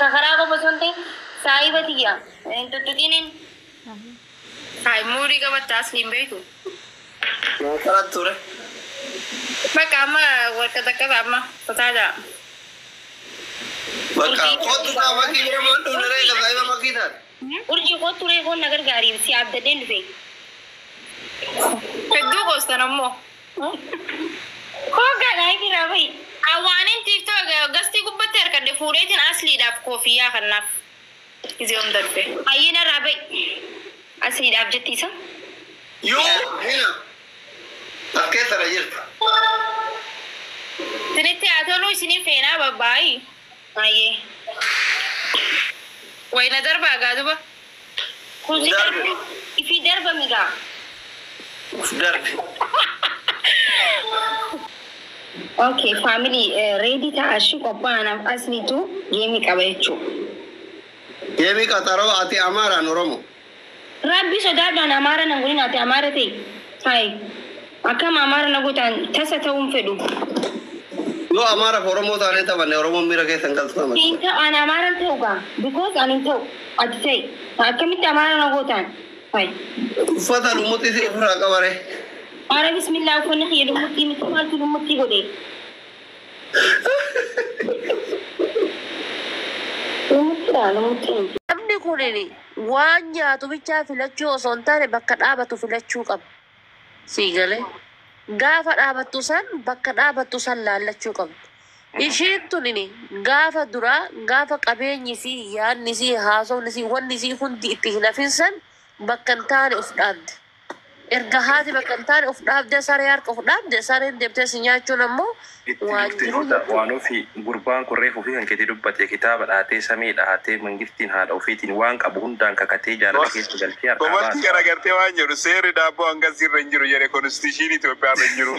خرابة بسنتي سايبة تيجا انتو تكينين هاي موري قبل تاسليم بيتو ثلاث تورة بقى أما وكذا كذا أما فتاجا بقى قط ما ماكي يوم دون رأي كذا يوم ماكي ثار urji ko ture ko nagar gari si abda den fe keddu ko sanammo ko ga na kira bai awanin tiktok gasti kubbater kadde furetin asli daf kofiya kannaf izom darbe ayina rabai asli daf jettisa يو هنا أكيد ترى جرت tinite atolo isini fena babai aye وين دربا قادبة كل درب. في دربة ميجا درب اوكي فاميلي ريدي تعشق أبانا أصلي تو جيمي كابيتشو يمي كتارو أتي أمارا نورمو ربي سوداد أنا أمارا نقولين أتي أمارا تي هاي أكم أمارا نقولان تسا توم فدو يو أمارا فورمو تاني تبان نورمو ميرا كي سنكال سلامة إنت أنا أمارا توقع because أنا تو أتسي أكم إنت أمارا نقولان هاي فتح لومتي سي فرا كباره أنا بسم الله وفنخ يلومتي متمال تلومتي قدي Namni kunini waan nyaatu bichaa filachuu osoo hin taane bakka dhaabatu filachuu qaba. Sii galee gaafa dhaabattu san bakka dhaabattu san laallachuu qabdi. Ishiin tunini gaafa duraa gaafa qabeenyi isii yaadni isii haasawni isii wanni isii hundi itti hin hafin san bakka hin taane of dhaabde. Erga haati bakka hin taane of dhaabde saree harka of dhaabde sareen deemtee si nyaachuun ammoo waan jiru. Waan ofii gurbaan kurreef ofii kan keetii dubbate kitaaba dhaatee samii dhaatee mangiftiin haadha ofiitiin waan qabu hundaan kakatee jaalala keessa galchee harkaa baasa. Komantii garagartee waan jedhu seerri daabboo hanga sirra hin jiru jedhe konstitushiin Itoophiyaa irra hin jiru.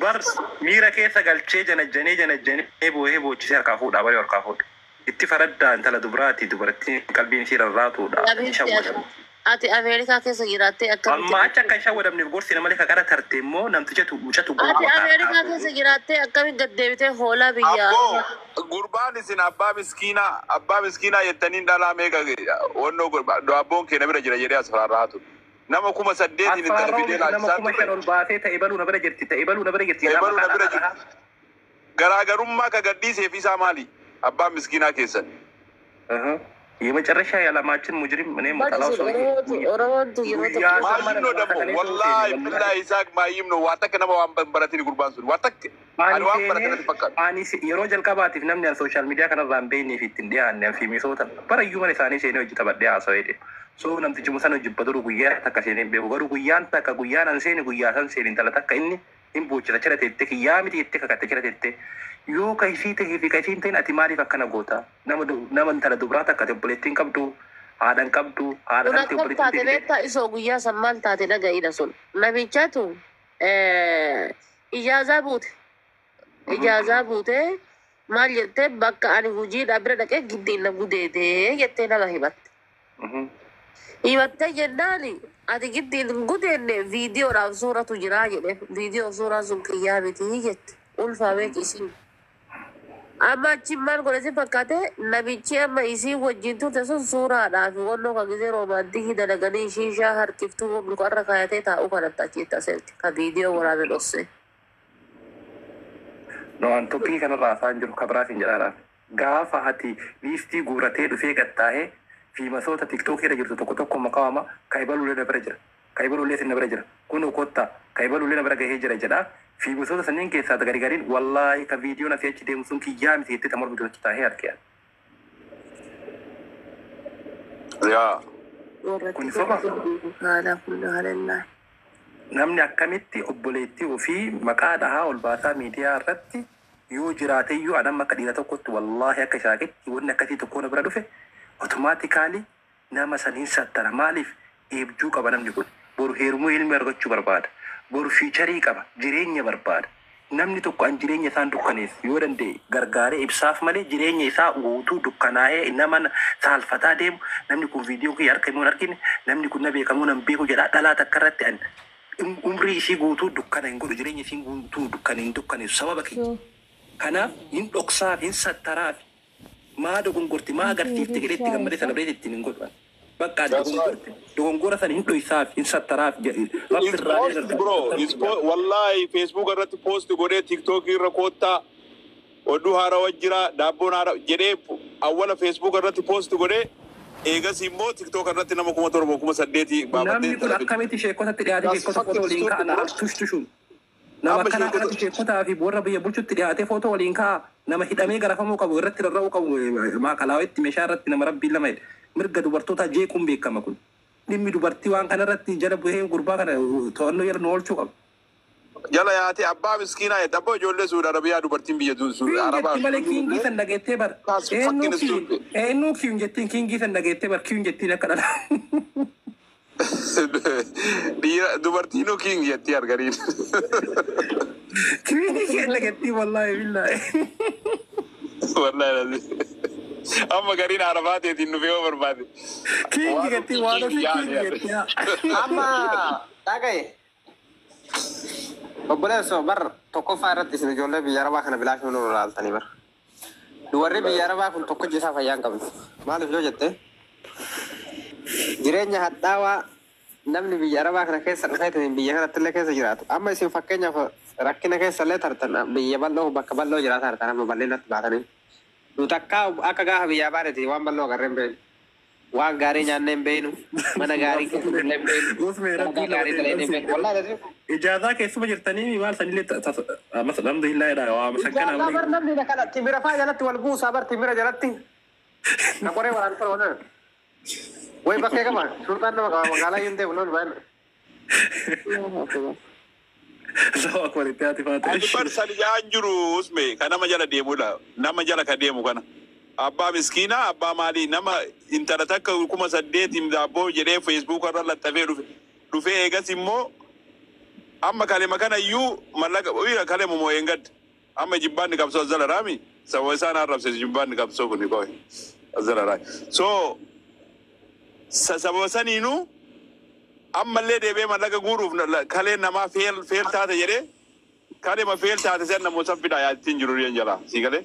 Bars miira keessa galchee janajjanee boo'ee boochisee harkaa fuudhaa baree harkaa fuudha. Itti faraddaa intala dubaraati dubartiin qalbiin isii rarraatuudha. Ati Ameerikaa keessa jiraattee akkamitti? Amma achi akka hin shawwadamneef gorsi nama malee kakara tarte immoo namtichatu mucatu Ati Ameerikaa keessa jiraattee akkamitti gad deebitee hoolaa biyyaa? Abboo gurbaan isin abbaa miskiinaa jettaniin dhalaa meeqa wannoo abboon kee namira jira jedhee as fararraatu. Nama 8,000 intala fidee nama kuma shan ol baasee ta'e baluu na bira jirti ta'e baluu na bira jirti. Eebalu na bira jirti. Garaagarummaa ka gadhiiseef isaa maali? Abbaan miskiinaa keessan. የመጨረሻ የዓለማችን ሙጅሪም እኔ መጣላው ሰው ማይም ነው ደግሞ ወላሂ ብላሂ ይሳቅ ማይም ነው ዋተከ ነማ ዋን በረቲን ጉርባን ሱን ዋተከ አን ዋን በረቲን ተፈቀደ አኒ የሮ ጀልቀባቲፍ ነምን ያን ሶሻል ሚዲያ ከነ ራምቤኒ ፊት እንዲያን ፊ ሚሶታ በረዩ ማለ ሳኒ ሴኔ ወጅ ተበደ አሰይደ ሶ ነምት ጅሙሰን ወጅ በደሩ ጉያ ተከሴኔ ቤው ገሩ ጉያን ተከ ጉያን አንሴኒ ጉያ ሰን ሴኒ ተለተከ ኢኒ ኢምቦች ተቸረተ ተከ ያሚት የተከ ከተቸረተ yoo kaifii ta'ee fi kaifiin ta'in ati maaliif akkana goota nama intala dubiraa takka obboleettiin qabdu haadhan qabdu haadhan Una taate beektaa isoo guyyaa san maal taate dhaga'idha sun. Namichatu ijaazaa buute maal jettee bakka ani hojiidhaa bira dhaqee giddiin na gudeetee jettee nama himatte. Himattee jennaani ati giddiin gudeenne viidiyoodhaaf suuratu jiraa jedhe viidiyoo suuraa sun qiyyaa miti jette ulfaa beekisiin. Amma achi maal godhate fakkaate namichi amma isii wajjin turte sun suuraadhaaf wannoo kan gisee roomaantikii dalaganii shiishaa harkiftuu mukarra kaayatee taa'uu kanatti achitti aseerti ka viidiyoo waraabee dhosse. No an toppii kanarraa afaan jiru kabraatiin jedhaadhaan gaafa ati liistii guuratee dhufee qaxxaa'ee fi masoota tiktookii irra jirtu tokko tokko maqaama kaayibaluulee na bira jira kaayibaluulee sin na bira jira kun kottaa kaayibaluulee na bira gahee jira jedhaa fi masoota sanniin keessaa gariin wallaahi ka viidiyoon asii achi deemu sun kiyyaa miti jettee tamar bitu achi taa'ee harkee. Kun soba. Haala kun haalallaa. Namni akkamitti obboleettii ofii maqaa dhahaa ol baasaa miidiyaa irratti yoo jiraate iyyuu adam akka dhiira tokkotti wallaahi akka shaaketti wanni akkasii tokko na bira dhufe otomaatikaalii nama saniin sattara maaliif eebjuu qaba namni kun boru heerumuu ilmi argachuu barbaada boru fiicharii qaba jireenya barbaada namni tokko an jireenya isaan dukkaneef yoo danda'e gargaaree ibsaaf malee jireenya isaa guutuu dukkanaa'ee nama saalfataa deemu namni kun viidiyoo kiyya harka immoo argine namni kun na beekamuu nan beeku jedhaa dhalaa takka irratti an umrii isii guutuu dukkana hin godhu jireenya isii guutuu dukkana hin dukkaneessu sababa kiyya Kanaaf hin dhoksaaf hin sattaraaf maa dogongorti maa agarsiifte jedhetti gammadee celebrate ittiin hin godhan. Bakka dogongora sana hin dhoysaaf hin sattaraaf bro, wallahi Facebook irratti post godhee TikTok irra koottaa oduu haaraa wajjira daabboon haaraa jedhee awwala Facebook irratti post godhee eegas immoo TikTok irratti nama 7,800 baafatee. Namni kun akkamitti sheekotatti dhiyaatee sheekota footoo waliin kaa'an tushtushuun. Nama kana kanatti sheekotaa fi warra biyya bulchutti dhiyaatee footoo waliin kaa'a nama hidhamee garafamuu qabu irratti rarra'uu qabu maakalaawatti meeshaa irratti nama rabbiin lama mirga dubartoota jeequun beekama kun. Dhimmi dubartii waan kana irratti jala bu'ee gurbaa kana to'annoo jala nu oolchuu qabu. Jala yaatee abbaa miskiinaa jedha abbaa ijoollee Suudi Arabiyaa dubartiin biyya Suudi Arabaa. Malee kiingii san dhageettee bar. Eenyu kiin jettiin kiingii san dhageettee bar kiin jettiin akka dhala. Dubartiinuu kiing jettii argariin. Kiingii kee dhageettii wallaahi billaahi. Wallaahi amma gariin Arabaateetiin dhufee yoo barbaade. Kiingii jettii waan ofii kiingii jettii. Amma dhagaye. Obboleessa bar tokkoffaa irratti isin ijoollee biyya Arabaa kana bilaashuu nu ilaaltanii bar. Dubarri biyya Arabaa kun tokko jisaa fayyaa hin qabne. Maaliif yoo jette jireenya hadhaawaa namni biyya Arabaa kana keessa dhufeetiin biyya kanatti illee keessa jiraatu. Amma isin fakkeenyaaf rakkina keessa illee tartan biyya bal'oo bakka bal'oo jiraata tartan amma bal'inatti baatanii. Nu takka akka gaafa biyyaa baaneeti waan bal'oo agarreen beenu. Waan gaarii nyaannee hin beenu. Mana gaarii keessatti illee hin beenu. Nama gaarii ta'ee hin beenu. Wallaahi Ijazaa keessuma jirtanii maal sanillee alhamdulillah waa masakkana. Ijazaa bar namni kana timira faa jalatti wal buusaa bar timira jalatti. Na qoree waraan fara Way bakkee qaba. Sultaan nama qaba magaalaa hin deemu loon baay'ina. Lawa kwalitti ati faate. Ati barsan yaan jiru usme kan nama jala deemudha. Nama jala ka deemu kana. Abbaa miskiinaa abbaa maalii nama intala takka 8,000 daabboo jedhee Facebook irra laxxafee dhufee eegas immoo amma kalema kana iyyuu mallaqa kalema moo eengad amma jibbaanni qabsoo azala raami sababa isaan arrabse jibbaanni qabsoo kun qoe azala raami. So sababa saniinu ammallee deebee mallaqa guuruuf kaleen namaa feel taate jedhee kalema feel taate sen namoo saffidhaa yaattiin jiru riyan jalaa sii galee.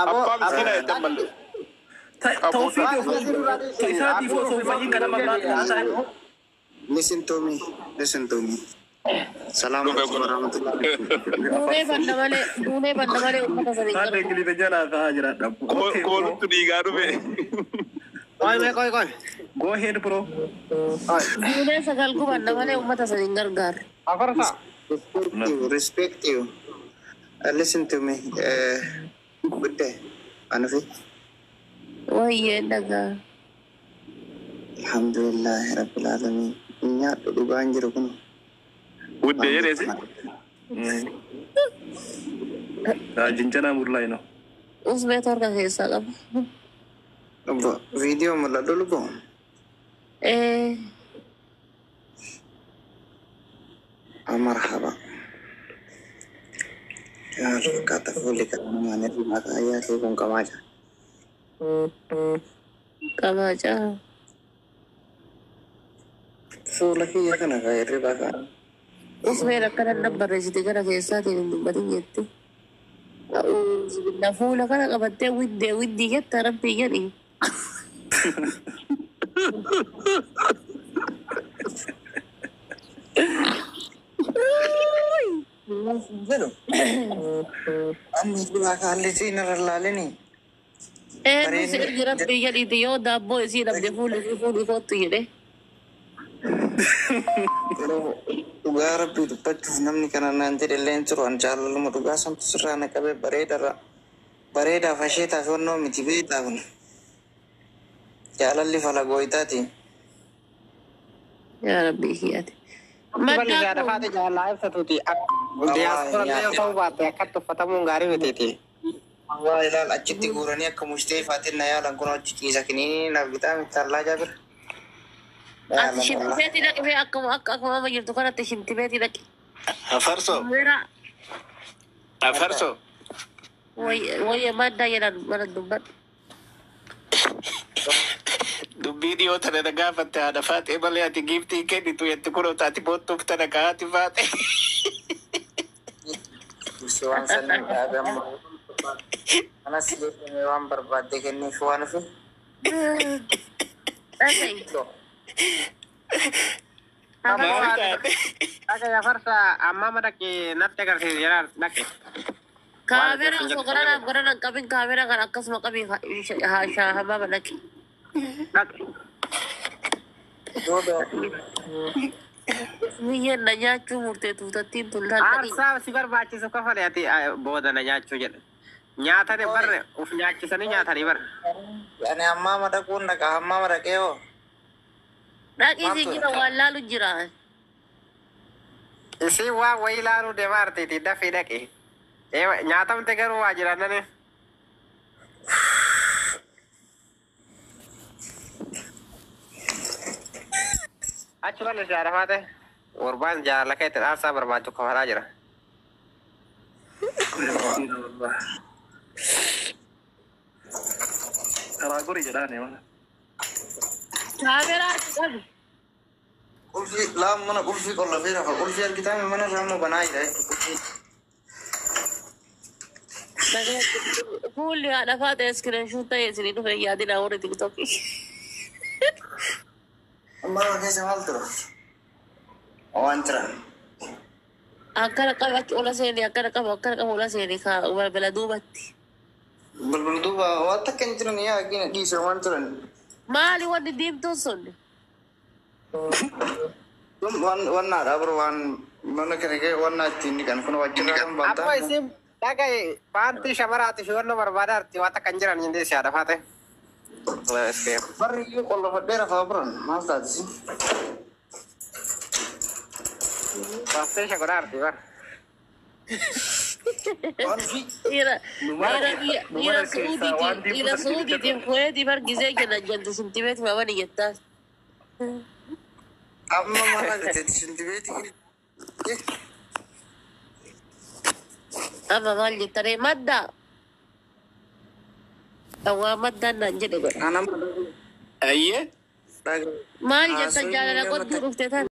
Abbaa miskiinaa jedhan mallee. Listen to me. Salam alaikum warahmatullahi wabarakatuh. Duunee bandamalee ummata sadii Haadha Ingiliiza jalaa ta'aa jira. Kooluttu dhiigaa dhufe. Koi. Go ahead bro. Duunee sagalku bandamalee ummata sadii gargaara. Afarsa. Respect you. Listen to me. Good day. Anafi. Wayyee dhagaa. Alhamdulillah rabbil alamin. Nyaata dhugaan jiru kun. Wuddee jedheesi. Jinjanaa murlaa ino. Usbee torka keessaa qaba. Video mul'atu lubbuu. Marhaba. Kata fuuli kan mana di mata ayah si kong kamaja. Kamaja. Fuula kiyya kana ka hirriba ka. Usbee rakkana dabbarreessite gara keessaatiin hin dubbatin jette. Fuula kana qabattee widdii jetta rabbii jedhi. Amma dura kaalli siin irra laalini. Nuti rabbii jedhiti yoo daabboo isii dhabde fuuli kootu jedhe. Dhugaa rabbii dubbachuuf namni kana naan jedhe illee hin jiru. An jaalaluma dhugaa santu sirraa na qabee bareedaaf asheetaaf onnoo miti beektaa kun. Jaalalli fala gooytaati. Yaa rabbii kiyyaati. Bali jaada faate jaalala ibsatuuti. Diyaaspoora yoo ta'u baate akkatti uffatamuun gaarii mitiiti. Waa ilaal achitti guuranii akka mushtee faatiin na yaalan kun hojii ciisa kiniin naaf bitaa mitallaa jaabira. Ati shimpibeetii dhaqee akkuma amma jirtu kanatti shimpibeetii dhaqe. Afarso. Wayya maddaa jedhan mana dubbadhu. Dubbii dhiyoo tana na gaafatte haadha faate malee ati giiftii kennitu jetti kunoo taati boottuuf tana kaa'aati faate. سوان سلم أبي أنا سليت من وان برباد دكني شوان في Aga ya farsa amma mada ke natte kar ke yarar nakke. Kamera gorana kabin kamera kan akkasuma kabin ha hamama laki. Nakke. Miyyan na nyaachuu murtee tuutattiin tullaan Arsa si barbaachisu ka faleeti booda na nyaachuu jedhe. Nyaatani barre uf nyaachisanii nyaatanii barre. يعني أمام تكون لك أمام ركيو dhaqii si jira waan laalu jira. Isi waa wayii laaluu deemaa arteeti dafii dhaqe. Nyaatamte garuu waa jirannani. Achi malee jaaramaa ta'e gurbaan jaalala keetti dhaarsaa barbaachuu kafalaa jira. karaa gorii jedhaani mana. Kaameraa ati qabi. قلفي لا من قلفي كل فيها فقلفي الكتاب من رامو بناي ده Fuulli haadha faata iskiriin shuuta yeesanii dhufe yaadina warri tiktookii. أما كيس مال ترى وانترا Akkana qaba achi ola seenii akkana qaba ola seenii kaa balbala duubatti. بل دوبا واتكن ترى يا كنا كيس وانترا Maali wanni diimtuun sun? وان نارا برو وان من كره وان تيني كان كنا وجهنا كان Amma بنتا isin dhagaye paantii shamaraati shibannoo barbaadaa arti waa takkan jiran jindee si haadha faate. بري كل فدير فابرن ما تادسي Paastee shagoraa arti bar. وان في dhiira suudiitiif kuweetii bargisee kenna jantu sintimeeti mamani jettaa. أما ما تتشنتي بيتي Amma maal jettanii madda? Waa maddaan naan jedhe godha. أنا Ayyee. Maal jettan jaalala qodduu dhufte tan?